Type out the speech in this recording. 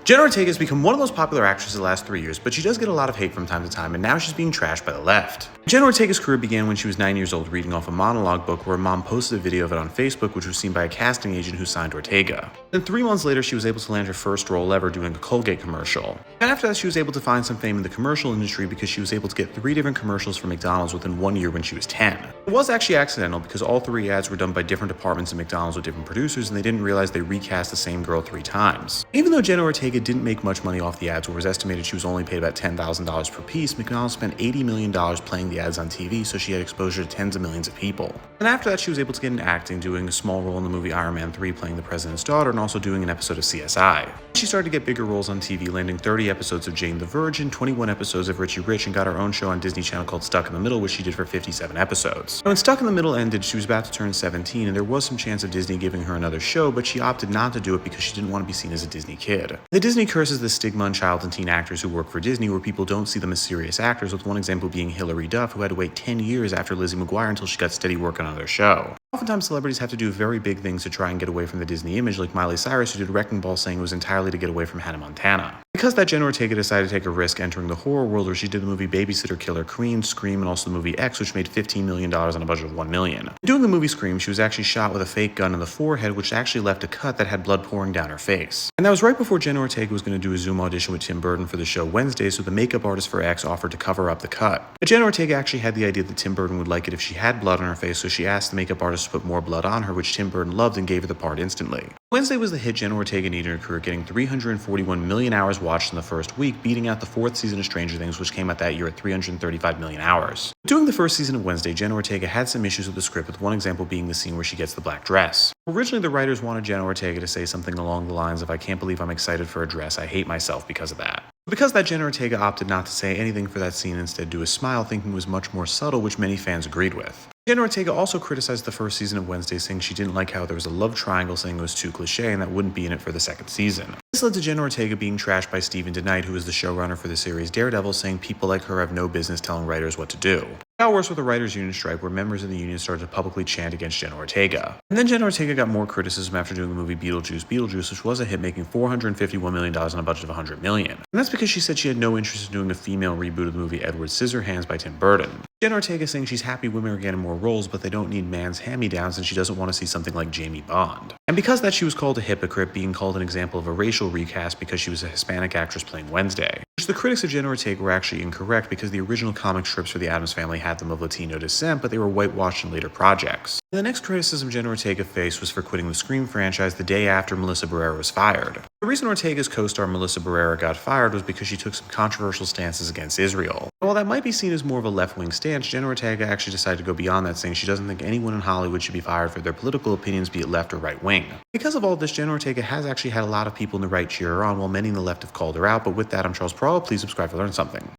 Jenna Ortega has become one of the most popular actresses the last 3 years, but she does get a lot of hate from time to time, and now she's being trashed by the left. Jenna Ortega's career began when she was 9 years old reading off a monologue book where her mom posted a video of it on Facebook, which was seen by a casting agent who signed Ortega. Then 3 months later, she was able to land her first role ever doing a Colgate commercial. And after that, she was able to find some fame in the commercial industry because she was able to get 3 different commercials for McDonald's within 1 year when she was 10. It was actually accidental because all 3 ads were done by different departments in McDonald's with different producers, and they didn't realize they recast the same girl 3 times. Even though Jenna Ortega didn't make much money off the ads, where it was estimated she was only paid about $10,000 per piece, McDonald's spent $80 million playing the ads on TV, so she had exposure to tens of millions of people. And after that, she was able to get into acting, doing a small role in the movie Iron Man 3 playing the president's daughter, and also doing an episode of CSI. She started to get bigger roles on TV, landing 30 episodes of Jane the Virgin, 21 episodes of Richie Rich, and got her own show on Disney Channel called Stuck in the Middle, which she did for 57 episodes. When Stuck in the Middle ended, she was about to turn 17, and there was some chance of Disney giving her another show, but she opted not to do it because she didn't want to be seen as a Disney kid. The Disney curses the stigma on child and teen actors who work for Disney, where people don't see them as serious actors, with one example being Hilary Duff, who had to wait 10 years after Lizzie McGuire until she got steady work on another show. Oftentimes, celebrities have to do very big things to try and get away from the Disney image, like Miley Cyrus, who did Wrecking Ball, saying it was entirely to get away from Hannah Montana. Because that, Jenna Ortega decided to take a risk entering the horror world, where she did the movie Babysitter Killer Queen, Scream, and also the movie X, which made $15 million on a budget of $1 million. Doing the movie Scream, she was actually shot with a fake gun in the forehead, which actually left a cut that had blood pouring down her face. And that was right before Jenna Ortega was going to do a Zoom audition with Tim Burton for the show Wednesday, so the makeup artist for X offered to cover up the cut. But Jenna Ortega actually had the idea that Tim Burton would like it if she had blood on her face, so she asked the makeup artist to put more blood on her, which Tim Burton loved and gave her the part instantly. Wednesday was the hit Jenna Ortega needed in her career, getting 341 million hours watched in the first week, beating out the 4th season of Stranger Things, which came out that year at 335 million hours. During the first season of Wednesday, Jenna Ortega had some issues with the script, with one example being the scene where she gets the black dress. Originally, the writers wanted Jenna Ortega to say something along the lines of, "I can't believe I'm excited for a dress, I hate myself because of that." Because that, Jenna Ortega opted not to say anything for that scene, instead do a smile, thinking it was much more subtle, which many fans agreed with. Jenna Ortega also criticized the first season of Wednesday, saying she didn't like how there was a love triangle, saying it was too cliche and that wouldn't be in it for the second season. This led to Jenna Ortega being trashed by Stephen DeKnight, who is the showrunner for the series Daredevil, saying people like her have no business telling writers what to do. It got worse with the writers' union strike, where members of the union started to publicly chant against Jenna Ortega. And then Jenna Ortega got more criticism after doing the movie Beetlejuice, which was a hit, making $451 million on a budget of $100 million. And that's because she said she had no interest in doing a female reboot of the movie Edward Scissorhands by Tim Burton. Jenna Ortega saying she's happy women are getting more roles, but they don't need man's hand-me-downs, and she doesn't want to see something like Jamie Bond. And because that, she was called a hypocrite, being called an example of a racial recast because she was a Hispanic actress playing Wednesday. Which the critics of Jenna Ortega were actually incorrect, because the original comic strips for the Addams Family had them of Latino descent, but they were whitewashed in later projects. And the next criticism Jenna Ortega faced was for quitting the Scream franchise the day after Melissa Barrera was fired. The reason Ortega's co-star Melissa Barrera got fired was because she took some controversial stances against Israel. While that might be seen as more of a left-wing stance, Jenna Ortega actually decided to go beyond that, saying she doesn't think anyone in Hollywood should be fired for their political opinions, be it left or right-wing. Because of all this, Jenna Ortega has actually had a lot of people in the right cheer her on, while many in the left have called her out. But with that, I'm Charles Peralta. Please subscribe to learn something.